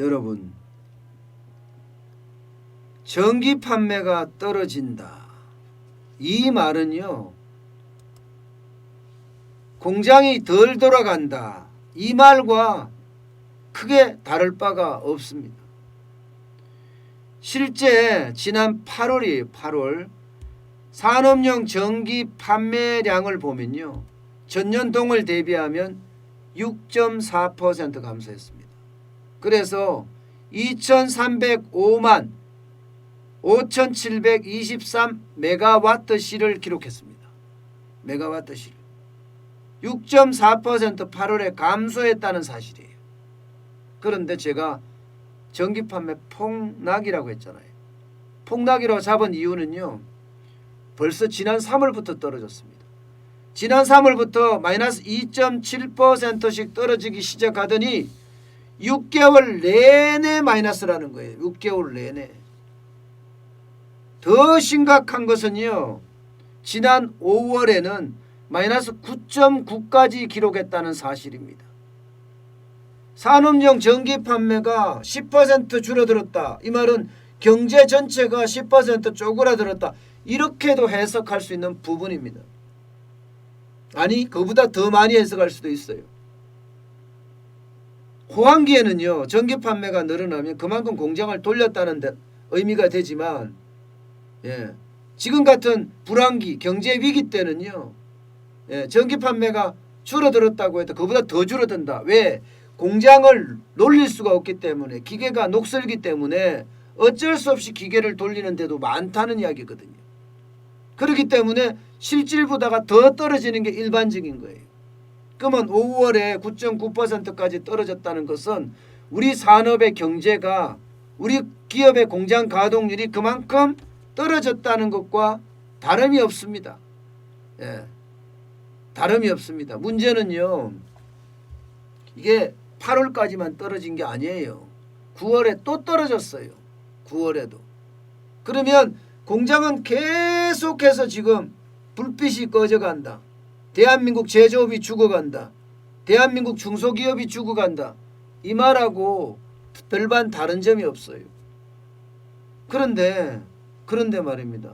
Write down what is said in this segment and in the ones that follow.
여러분, 전기 판매가 떨어진다. 이 말은요, 공장이 덜 돌아간다. 이 말과 크게 다를 바가 없습니다. 실제 지난 8월 산업용 전기 판매량을 보면요, 전년 동을 대비하면 6.4% 감소했습니다. 그래서 2305만 5723 메가와트시를 기록했습니다. 메가와트시 6.4% 8월에 감소했다는 사실이에요. 그런데 제가 전기 판매 폭락이라고 했잖아요. 폭락이라고 잡은 이유는요, 벌써 지난 3월부터 떨어졌습니다. 지난 3월부터 마이너스 2.7%씩 떨어지기 시작하더니 6개월 내내 마이너스라는 거예요. 6개월 내내. 더 심각한 것은요, 지난 5월에는 마이너스 9.9까지 기록했다는 사실입니다. 산업용 전기 판매가 10% 줄어들었다. 이 말은 경제 전체가 10% 쪼그라들었다. 이렇게도 해석할 수 있는 부분입니다. 아니, 그보다 더 많이 해석할 수도 있어요. 호황기에는요, 전기 판매가 늘어나면 그만큼 공장을 돌렸다는 데 의미가 되지만, 지금 같은 불황기, 경제 위기 때는요, 전기 판매가 줄어들었다고 해도 그보다 더 줄어든다. 왜? 공장을 놀릴 수가 없기 때문에, 기계가 녹슬기 때문에 어쩔 수 없이 기계를 돌리는 데도 많다는 이야기거든요. 그렇기 때문에 실질보다가 더 떨어지는 게 일반적인 거예요. 그러면 5월에 9.9%까지 떨어졌다는 것은 우리 산업의 경제가, 우리 기업의 공장 가동률이 그만큼 떨어졌다는 것과 다름이 없습니다. 다름이 없습니다. 문제는요, 이게 8월까지만 떨어진 게 아니에요. 9월에 또 떨어졌어요. 9월에도. 그러면 공장은 계속해서 지금 불빛이 꺼져간다. 대한민국 제조업이 죽어간다. 대한민국 중소기업이 죽어간다. 이 말하고 별반 다른 점이 없어요. 그런데 말입니다.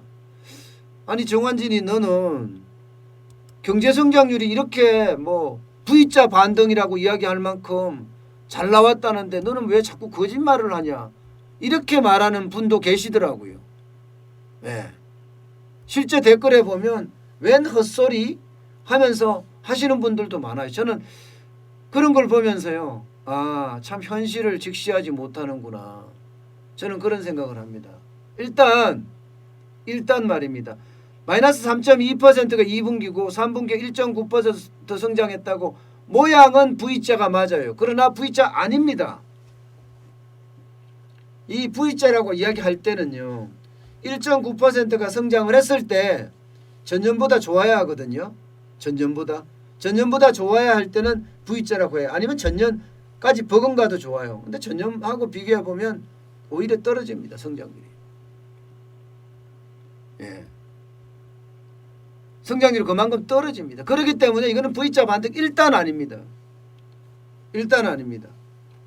아니, 정환진이, 너는 경제성장률이 이렇게 V자 반등이라고 이야기할 만큼 잘 나왔다는데 너는 왜 자꾸 거짓말을 하냐, 이렇게 말하는 분도 계시더라고요. 실제 댓글에 보면 웬 헛소리 하면서 하시는 분들도 많아요. 저는 그런 걸 보면서요, 참 현실을 직시하지 못하는구나, 저는 그런 생각을 합니다. 일단 말입니다. 마이너스 3.2%가 2분기고 3분기에 1.9% 성장했다고 모양은 V자가 맞아요. 그러나 V자 아닙니다. 이 V자라고 이야기할 때는요, 1.9%가 성장을 했을 때 전년보다 좋아야 하거든요. 전년보다 좋아야 할 때는 V자라고 해요. 아니면 전년까지 버금가도 좋아요. 근데 전년하고 비교해 보면 오히려 떨어집니다, 성장률이. 성장률이 그만큼 떨어집니다. 그렇기 때문에 이거는 V자 반등 일단 아닙니다.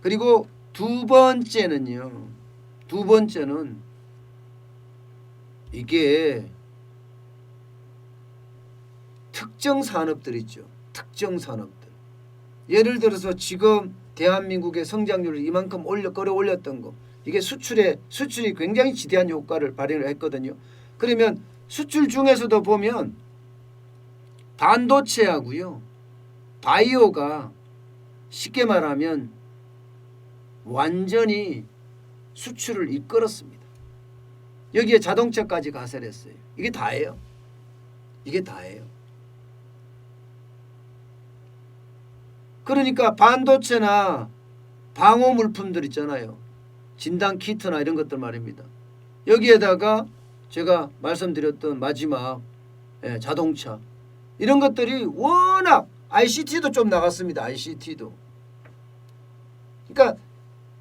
그리고 두 번째는 이게 특정 산업들 있죠. 특정 산업들. 예를 들어서 지금 대한민국의 성장률을 이만큼 끌어올렸던 거, 이게 수출이 굉장히 지대한 효과를 발휘를 했거든요. 그러면 수출 중에서도 보면 반도체하고요, 바이오가 쉽게 말하면 완전히 수출을 이끌었습니다. 여기에 자동차까지 가세했어요. 이게 다예요. 그러니까 반도체나 방호 물품들 있잖아요. 진단 키트나 이런 것들 말입니다. 여기에다가 제가 말씀드렸던 마지막 자동차, 이런 것들이 워낙, ICT도 좀 나갔습니다. ICT도. 그러니까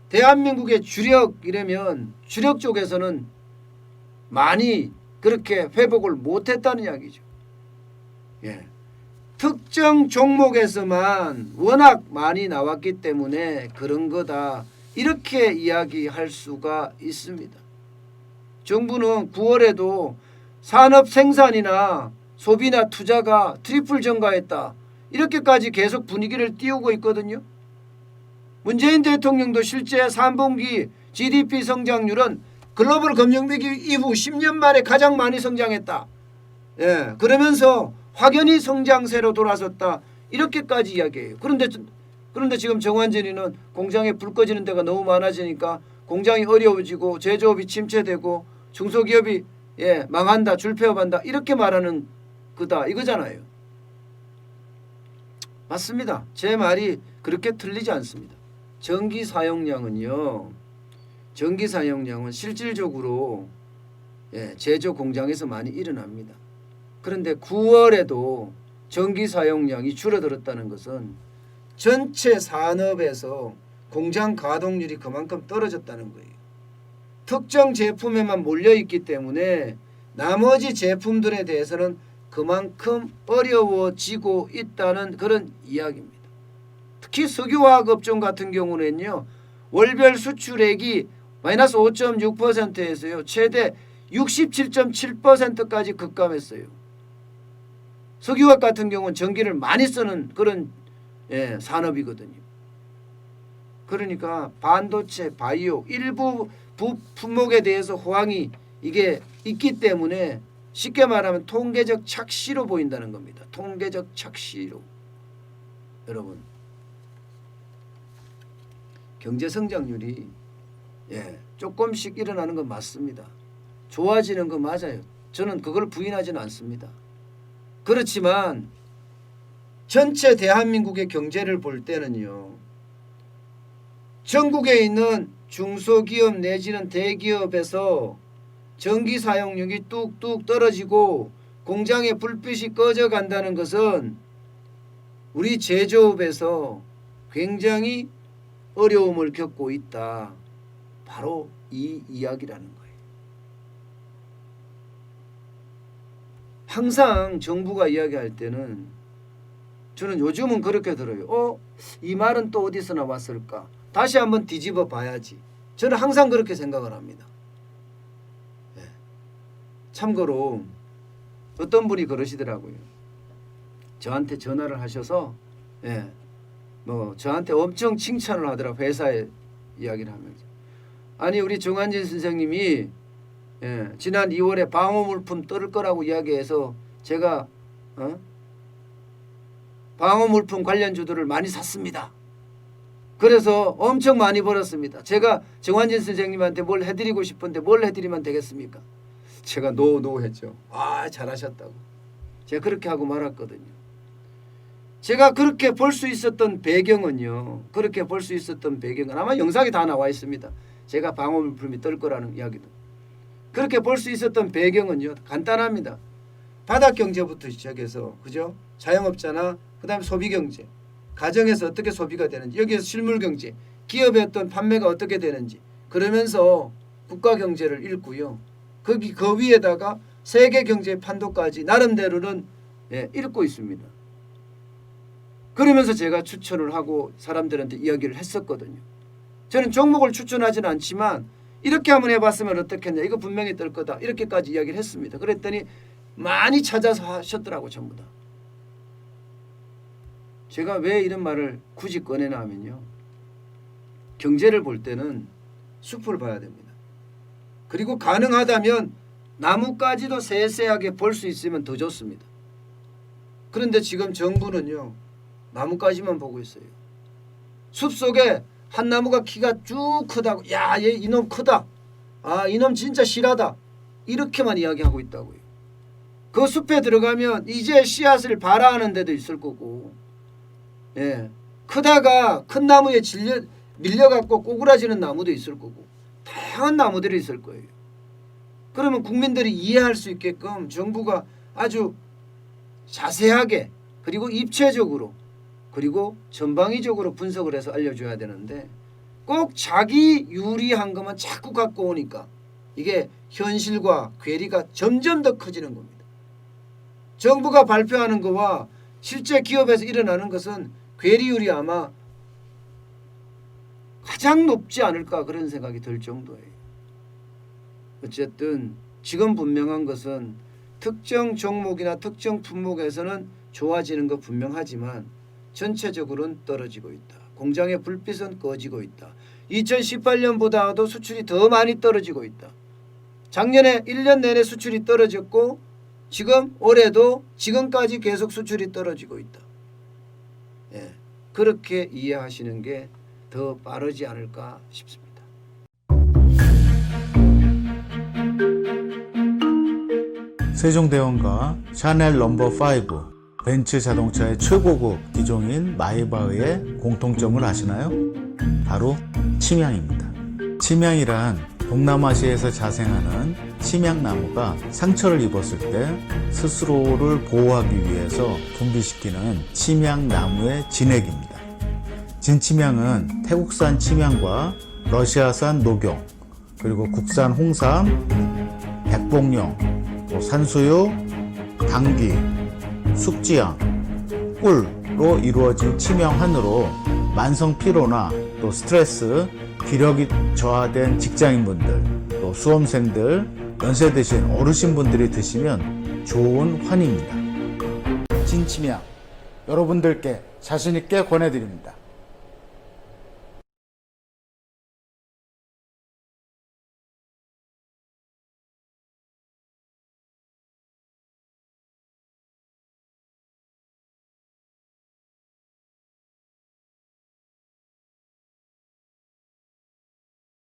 대한민국의 주력이라면 주력 쪽에서는 많이 그렇게 회복을 못했다는 이야기죠. 특정 종목에서만 워낙 많이 나왔기 때문에 그런 거다, 이렇게 이야기할 수가 있습니다. 정부는 9월에도 산업 생산이나 소비나 투자가 트리플 증가했다. 이렇게까지 계속 분위기를 띄우고 있거든요. 문재인 대통령도 실제 3분기 GDP 성장률은 글로벌 금융위기 이후 10년 만에 가장 많이 성장했다. 예, 그러면서 확연히 성장세로 돌아섰다. 이렇게까지 이야기해요. 그런데 지금 정환진이는 공장에 불 꺼지는 데가 너무 많아지니까 공장이 어려워지고 제조업이 침체되고 중소기업이 망한다, 줄폐업한다 이렇게 말하는 거다 이거잖아요. 맞습니다. 제 말이 그렇게 틀리지 않습니다. 전기 사용량은 실질적으로 제조 공장에서 많이 일어납니다. 그런데 9월에도 전기 사용량이 줄어들었다는 것은 전체 산업에서 공장 가동률이 그만큼 떨어졌다는 거예요. 특정 제품에만 몰려있기 때문에 나머지 제품들에 대해서는 그만큼 어려워지고 있다는 그런 이야기입니다. 특히 석유화학 업종 같은 경우는요. 월별 수출액이 마이너스 5.6%에서요. 최대 67.7%까지 급감했어요. 석유화학 같은 경우는 전기를 많이 쓰는 그런 산업이거든요. 그러니까 반도체, 바이오 일부 품목에 대해서 호황이 이게 있기 때문에 쉽게 말하면 통계적 착시로 보인다는 겁니다. 통계적 착시로. 여러분 경제 성장률이 조금씩 일어나는 건 맞습니다. 좋아지는 건 맞아요. 저는 그걸 부인하지는 않습니다. 그렇지만 전체 대한민국의 경제를 볼 때는요. 전국에 있는 중소기업 내지는 대기업에서 전기 사용량이 뚝뚝 떨어지고 공장의 불빛이 꺼져 간다는 것은 우리 제조업에서 굉장히 어려움을 겪고 있다. 바로 이 이야기라는 거예요. 항상 정부가 이야기할 때는 저는 요즘은 그렇게 들어요. 이 말은 또 어디서 나왔을까? 다시 한번 뒤집어 봐야지. 저는 항상 그렇게 생각을 합니다. 참고로 어떤 분이 그러시더라고요. 저한테 전화를 하셔서 저한테 엄청 칭찬을 하더라고요. 회사에 이야기를 하면서. 아니 우리 정환진 선생님이 지난 2월에 방호물품 떨을 거라고 이야기해서 제가 방호물품 관련주들을 많이 샀습니다. 그래서 엄청 많이 벌었습니다. 제가 정환진 선생님한테 뭘 해드리고 싶은데 뭘 해드리면 되겠습니까? 제가 노 했죠. 잘하셨다고. 제가 그렇게 하고 말았거든요. 제가 그렇게 볼 수 있었던 배경은요. 아마 영상이 다 나와 있습니다. 제가 방호물품이 떨 거라는 이야기도. 그렇게 볼 수 있었던 배경은요. 간단합니다. 바닥경제부터 시작해서 그죠? 자영업자나 그다음에 소비경제. 가정에서 어떻게 소비가 되는지 여기에서 실물경제. 기업의 어떤 판매가 어떻게 되는지. 그러면서 국가경제를 읽고요. 그 위에다가 세계경제 판도까지 나름대로는 읽고 있습니다. 그러면서 제가 추천을 하고 사람들한테 이야기를 했었거든요. 저는 종목을 추천하지는 않지만 이렇게 한번 해봤으면 어떻겠냐. 이거 분명히 뜰 거다. 이렇게까지 이야기를 했습니다. 그랬더니 많이 찾아서 하셨더라고 전부 다. 제가 왜 이런 말을 굳이 꺼내나 하면요. 경제를 볼 때는 숲을 봐야 됩니다. 그리고 가능하다면 나무까지도 세세하게 볼 수 있으면 더 좋습니다. 그런데 지금 정부는요. 나무까지만 보고 있어요. 숲속에 한 나무가 키가 쭉 크다고. 야, 얘 이놈 크다. 이놈 진짜 실하다. 이렇게만 이야기하고 있다고요. 그 숲에 들어가면 이제 씨앗을 발화하는 데도 있을 거고 크다가 큰 나무에 밀려갖고 꼬꾸라지는 나무도 있을 거고 다양한 나무들이 있을 거예요. 그러면 국민들이 이해할 수 있게끔 정부가 아주 자세하게 그리고 입체적으로 그리고 전방위적으로 분석을 해서 알려줘야 되는데 꼭 자기 유리한 것만 자꾸 갖고 오니까 이게 현실과 괴리가 점점 더 커지는 겁니다. 정부가 발표하는 거와 실제 기업에서 일어나는 것은 괴리율이 아마 가장 높지 않을까 그런 생각이 들 정도예요. 어쨌든 지금 분명한 것은 특정 종목이나 특정 품목에서는 좋아지는 거 분명하지만 전체적으로는 떨어지고 있다. 공장의 불빛은 꺼지고 있다. 2018년보다도 수출이 더 많이 떨어지고 있다. 작년에 1년 내내 수출이 떨어졌고 지금 올해도 지금까지 계속 수출이 떨어지고 있다. 예, 그렇게 이해하시는 게 더 빠르지 않을까 싶습니다. 세종대왕과 샤넬 넘버5, 벤츠 자동차의 최고급 기종인 마이바흐의 공통점을 아시나요? 바로 침향입니다. 침향이란 동남아시아에서 자생하는 침향나무가 상처를 입었을 때 스스로를 보호하기 위해서 분비시키는 침향나무의 진액입니다. 진침향은 태국산 침향과 러시아산 녹용, 그리고 국산 홍삼, 백봉령, 산수유, 당귀, 숙지향, 꿀로 이루어진 침향환으로 만성 피로나 또 스트레스, 기력이 저하된 직장인분들, 또 수험생들, 연세 드신 어르신분들이 드시면 좋은 환입니다. 진침향 여러분들께 자신있게 권해드립니다.